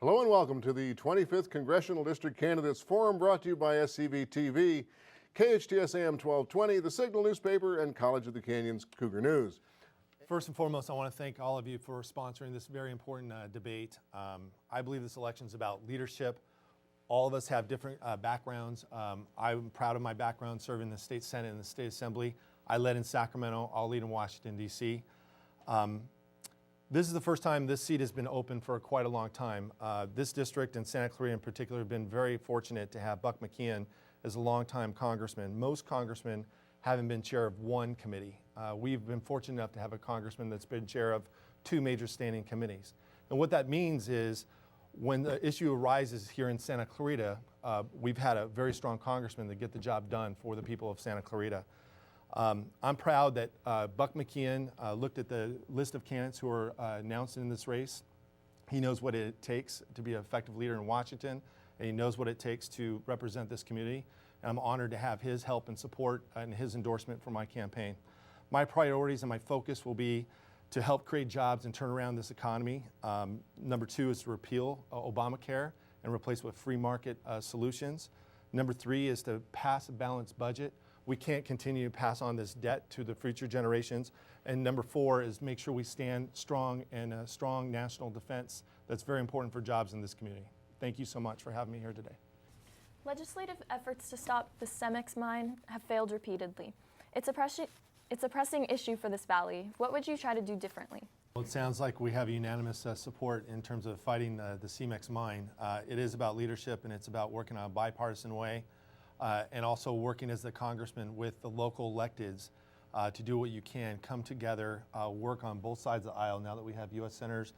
Hello and welcome to the 25th Congressional District Candidates Forum, brought to you by SCV TV, KHTS AM 1220, the Signal newspaper, and College of the Canyon's Cougar News. First and foremost, I want to thank all of you for sponsoring this very important debate. I believe this election is about leadership. All of us have different backgrounds. I'm proud of my background serving the state Senate and the state assembly. I led in Sacramento. I'll lead in Washington, D.C. This is the first time this seat has been open for quite a long time. This district and Santa Clarita in particular have been very fortunate to have Buck McKeon as a longtime congressman. Most congressmen haven't been chair of one committee. We've been fortunate enough to have a congressman that's been chair of two major standing committees. And what that means is when the issue arises here in Santa Clarita, we've had a very strong congressman to get the job done for the people of Santa Clarita. I'm proud that Buck McKeon looked at the list of candidates who are announced in this race. He knows what it takes to be an effective leader in Washington, and he knows what it takes to represent this community. And I'm honored to have his help and support and his endorsement for my campaign. My priorities and my focus will be to help create jobs and turn around this economy. Number two is to repeal Obamacare and replace it with free market solutions. Number three is to pass a balanced budget. We can't continue to pass on this debt to the future generations. And number four is make sure we stand strong in a strong national defense that's very important for jobs in this community. Thank you so much for having me here today. Legislative efforts to stop the CEMEX mine have failed repeatedly. It's a pressing issue for this valley. What would you try to do differently? Well, it sounds like we have unanimous support in terms of fighting the CEMEX mine. It is about leadership, and it's about working on a bipartisan way. And also working as the congressman with the local electeds to do what you can, come together, work on both sides of the aisle now that we have U.S. senators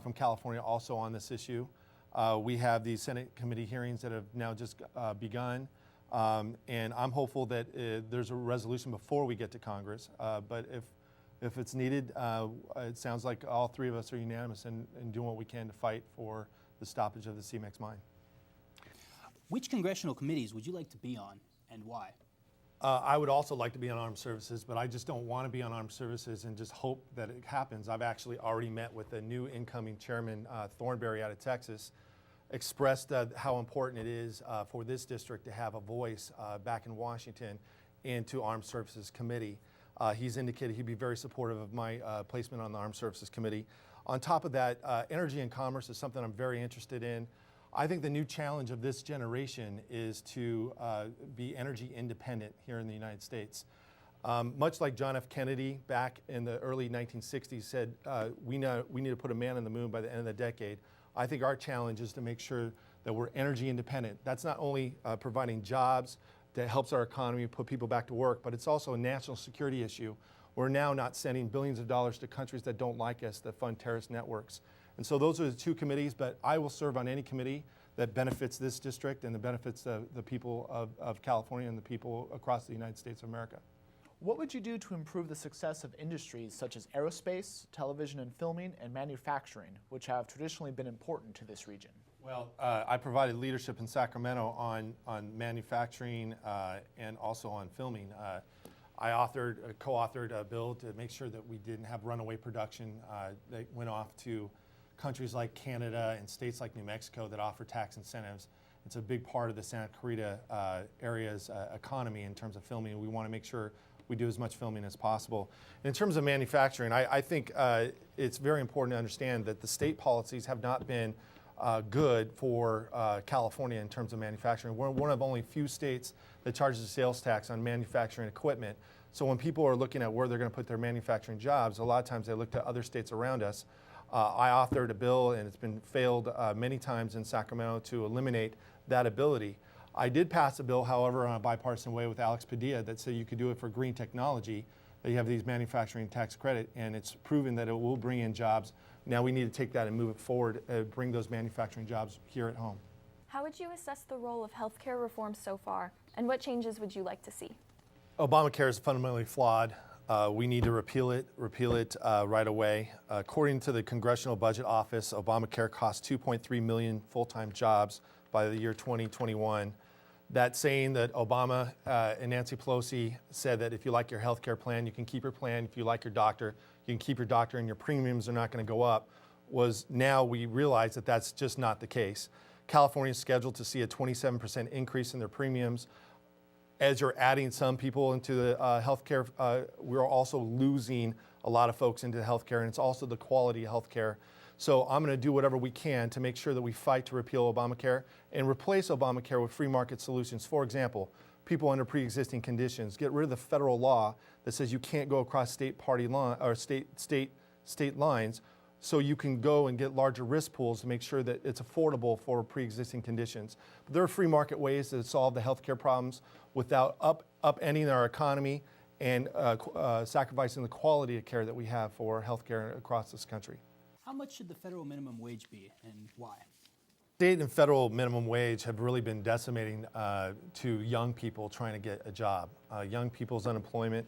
from California also on this issue. We have these Senate committee hearings that have now just begun, and I'm hopeful that there's a resolution before we get to Congress. But if it's needed, it sounds like all three of us are unanimous in doing what we can to fight for the stoppage of the CEMEX mine. Which congressional committees would you like to be on, and why? I would also like to be on armed services, but I just don't want to be on armed services and just hope that it happens. I've actually already met with the new incoming chairman, Thornberry out of Texas, expressed how important it is for this district to have a voice back in Washington and to Armed Services Committee. He's indicated he'd be very supportive of my placement on the Armed Services Committee. On top of that, energy and commerce is something I'm very interested in. I think the new challenge of this generation is to be energy independent here in the United States. Much like John F. Kennedy back in the early 1960s said, we need to put a man on the moon by the end of the decade. I think our challenge is to make sure that we're energy independent. That's not only providing jobs that helps our economy put people back to work, but it's also a national security issue. We're now not sending billions of dollars to countries that don't like us, that fund terrorist networks. And so those are the two committees, but I will serve on any committee that benefits this district and that benefits the people of California and the people across the United States of America. What would you do to improve the success of industries such as aerospace, television and filming, and manufacturing, which have traditionally been important to this region? Well, I provided leadership in Sacramento on manufacturing and also on filming. I co-authored a bill to make sure that we didn't have runaway production that went off to countries like Canada and states like New Mexico that offer tax incentives. It's a big part of the Santa Clarita area's economy in terms of filming. We want to make sure we do as much filming as possible. In terms of manufacturing, I think it's very important to understand that the state policies have not been good for California in terms of manufacturing. We're one of only few states that charges a sales tax on manufacturing equipment. So when people are looking at where they're going to put their manufacturing jobs, a lot of times they look to other states around us. I authored a bill, and it's been failed many times in Sacramento to eliminate that ability. I did pass a bill, however, on a bipartisan way with Alex Padilla that said you could do it for green technology, that you have these manufacturing tax credit, and it's proven that it will bring in jobs. Now we need to take that and move it forward, bring those manufacturing jobs here at home. How would you assess the role of healthcare reform so far, and what changes would you like to see? Obamacare is fundamentally flawed. We need to repeal it right away. According to the Congressional Budget Office, Obamacare costs 2.3 million full-time jobs by the year 2021. That saying that Obama and Nancy Pelosi said that if you like your health care plan, you can keep your plan. If you like your doctor, you can keep your doctor and your premiums are not going to go up, was now we realize that that's just not the case. California is scheduled to see a 27% increase in their premiums. As you're adding some people into the healthcare, we're also losing a lot of folks into healthcare, and it's also the quality of healthcare. So I'm going to do whatever we can to make sure that we fight to repeal Obamacare and replace Obamacare with free market solutions. For example, people under pre-existing conditions, get rid of the federal law that says you can't go across state party line or state lines, so you can go and get larger risk pools to make sure that it's affordable for pre-existing conditions. But there are free market ways to solve the healthcare problems without upending our economy and sacrificing the quality of care that we have for healthcare across this country. How much should the federal minimum wage be, and why? State and federal minimum wage have really been decimating to young people trying to get a job. Young people's unemployment,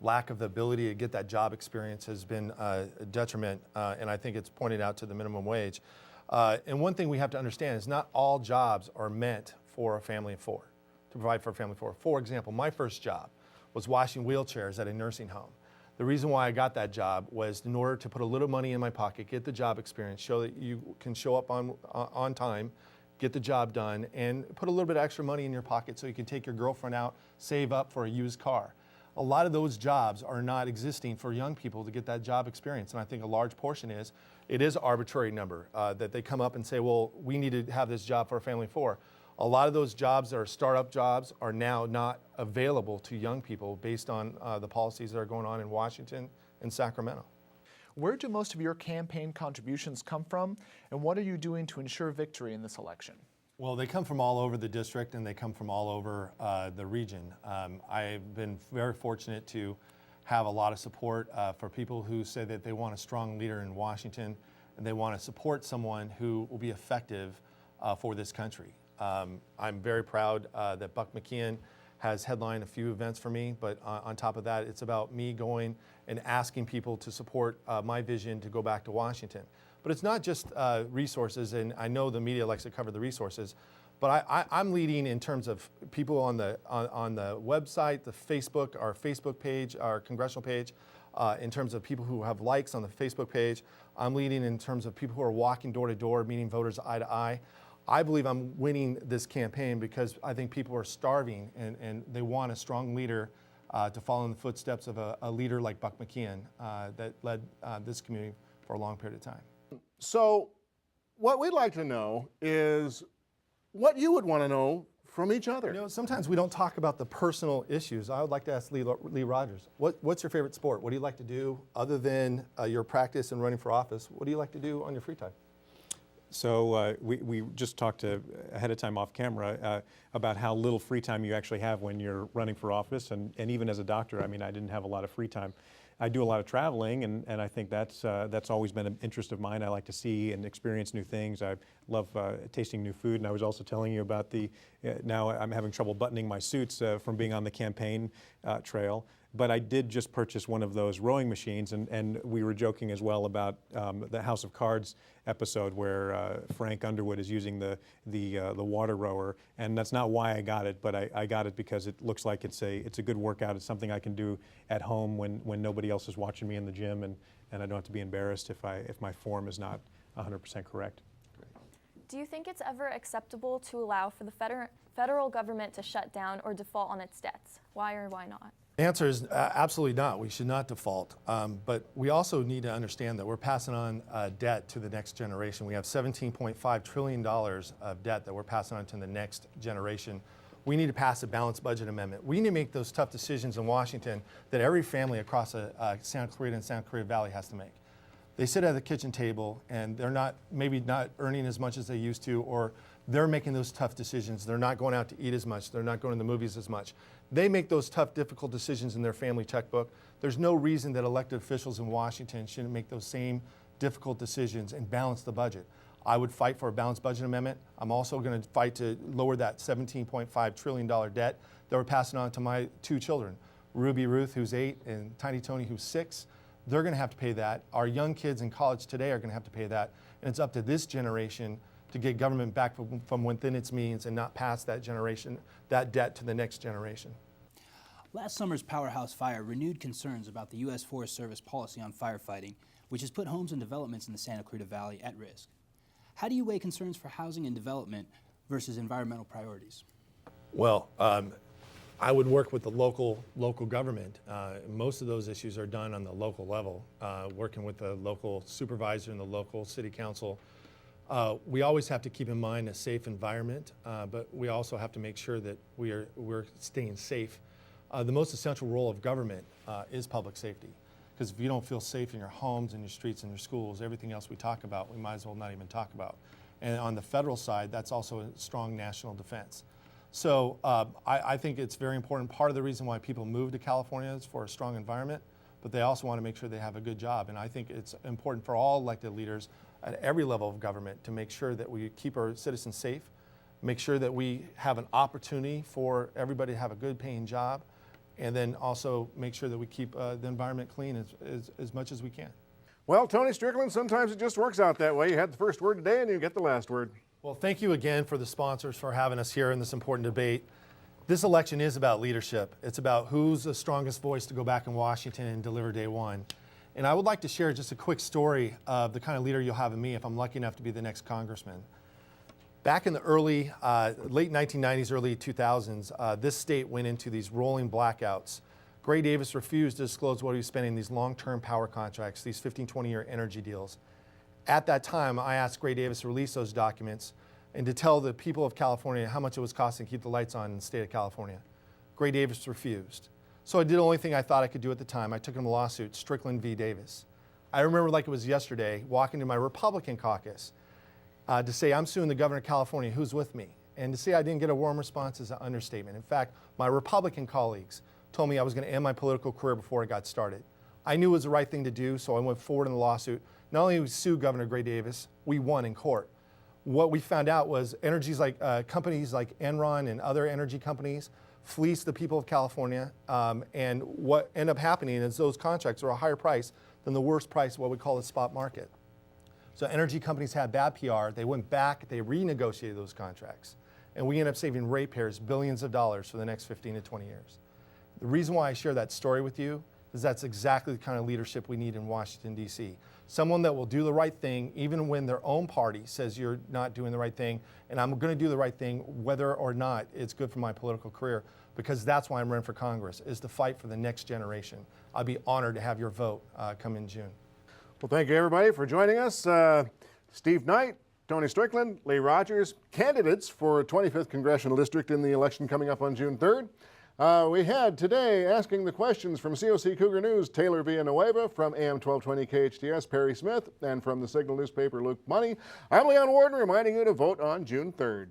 lack of the ability to get that job experience has been a detriment, and I think it's pointed out to the minimum wage. And one thing we have to understand is not all jobs are meant for a family of four, to provide for a family of four. For example, my first job was washing wheelchairs at a nursing home. The reason why I got that job was in order to put a little money in my pocket, get the job experience, show that you can show up on time, get the job done, and put a little bit of extra money in your pocket so you can take your girlfriend out, save up for a used car. A lot of those jobs are not existing for young people to get that job experience, and I think a large portion is, it is an arbitrary number that they come up and say, well, we need to have this job for a family of four. A lot of those jobs that are startup jobs are now not available to young people based on the policies that are going on in Washington and Sacramento. Where do most of your campaign contributions come from, and what are you doing to ensure victory in this election? Well, they come from all over the district and they come from all over the region. I've been very fortunate to have a lot of support for people who say that they want a strong leader in Washington and they want to support someone who will be effective for this country. I'm very proud that Buck McKeon has headlined a few events for me, but on top of that, it's about me going and asking people to support my vision to go back to Washington. But it's not just resources, and I know the media likes to cover the resources, but I'm leading in terms of people on the website, the Facebook, our Facebook page, our congressional page, in terms of people who have likes on the Facebook page. I'm leading in terms of people who are walking door to door, meeting voters eye to eye. I believe I'm winning this campaign because I think people are starving and they want a strong leader to follow in the footsteps of a leader like Buck McKeon that led this community for a long period of time. So what we'd like to know is what you would want to know from each other. You know, sometimes we don't talk about the personal issues. I would like to ask Lee Rogers, what's your favorite sport? What do you like to do other than your practice and running for office? What do you like to do on your free time? So we just talked ahead of time off camera about how little free time you actually have when you're running for office, and even as a doctor, I mean, I didn't have a lot of free time. I do a lot of traveling, and I think that's always been an interest of mine. I like to see and experience new things. I love tasting new food, and I was also telling you about now I'm having trouble buttoning my suits from being on the campaign trail. But I did just purchase one of those rowing machines, and we were joking as well about the House of Cards episode where Frank Underwood is using the water rower, and that's not why I got it, but I got it because it looks like it's a good workout. It's something I can do at home when nobody else is watching me in the gym, and I don't have to be embarrassed if my form is not 100% correct. Do you think it's ever acceptable to allow for the federal government to shut down or default on its debts? Why or why not? The answer is absolutely not. We should not default. But we also need to understand that we're passing on debt to the next generation. We have $17.5 trillion of debt that we're passing on to the next generation. We need to pass a balanced budget amendment. We need to make those tough decisions in Washington that every family across Santa Clarita and Santa Clarita Valley has to make. They sit at the kitchen table and they're maybe not earning as much as they used to, or they're making those tough decisions. They're not going out to eat as much. They're not going to the movies as much. They make those tough, difficult decisions in their family checkbook. There's no reason that elected officials in Washington shouldn't make those same difficult decisions and balance the budget. I would fight for a balanced budget amendment. I'm also going to fight to lower that $17.5 trillion debt that we're passing on to my two children, Ruby Ruth, who's 8, and Tiny Tony, who's 6. They're going to have to pay that. Our young kids in college today are going to have to pay that. And it's up to this generation to get government back from within its means and not pass that debt to the next generation. Last summer's Powerhouse fire renewed concerns about the U.S. Forest Service policy on firefighting. which has put homes and developments in the Santa Clarita Valley at risk. How do you weigh concerns for housing and development versus environmental priorities? Well, I would work with the local government. Most of those issues are done on the local level, working with the local supervisor and the local city council. We always have to keep in mind a safe environment, but we also have to make sure that we're staying safe. The most essential role of government is public safety, because if you don't feel safe in your homes and your streets and your schools, everything else we talk about, we might as well not even talk about. And on the federal side, that's also a strong national defense. So I think it's very important. Part of the reason why people move to California is for a strong environment, but they also want to make sure they have a good job. And I think it's important for all elected leaders at every level of government to make sure that we keep our citizens safe, make sure that we have an opportunity for everybody to have a good paying job, and then also make sure that we keep the environment clean as much as we can. Well, Tony Strickland, sometimes it just works out that way. You had the first word today and you get the last word. Well, thank you again for the sponsors for having us here in this important debate. This election is about leadership. It's about who's the strongest voice to go back in Washington and deliver day one. And I would like to share just a quick story of the kind of leader you'll have in me if I'm lucky enough to be the next congressman. Back in the late 1990s, early 2000s, this state went into these rolling blackouts. Gray Davis refused to disclose what he was spending these long-term power contracts, these 15, 20-year energy deals. At that time, I asked Gray Davis to release those documents and to tell the people of California how much it was costing to keep the lights on in the state of California. Gray Davis refused. So I did the only thing I thought I could do at the time. I took him to lawsuit, Strickland v. Davis. I remember like it was yesterday, walking to my Republican caucus to say, I'm suing the governor of California, who's with me? And to say I didn't get a warm response is an understatement. In fact, my Republican colleagues told me I was going to end my political career before I got started. I knew it was the right thing to do, so I went forward in the lawsuit. Not only did we sue Governor Gray Davis, we won in court. What we found out was companies like Enron and other energy companies fleeced the people of California, and what ended up happening is those contracts are a higher price than the worst price, what we call the spot market. So energy companies had bad PR, they went back, they renegotiated those contracts, and we ended up saving ratepayers billions of dollars for the next 15 to 20 years. The reason why I share that story with you is that's exactly the kind of leadership we need in Washington, D.C. Someone that will do the right thing even when their own party says you're not doing the right thing, and I'm going to do the right thing whether or not it's good for my political career, because that's why I'm running for Congress, is to fight for the next generation. I'd be honored to have your vote come in June. Well, thank you everybody for joining us. Steve Knight, Tony Strickland, Lee Rogers, candidates for 25th Congressional District in the election coming up on June 3rd. We had today asking the questions from COC Cougar News, Taylor Villanueva, from AM 1220 KHTS, Perry Smith, and from the Signal newspaper, Luke Money. I'm Leon Warden reminding you to vote on June 3rd.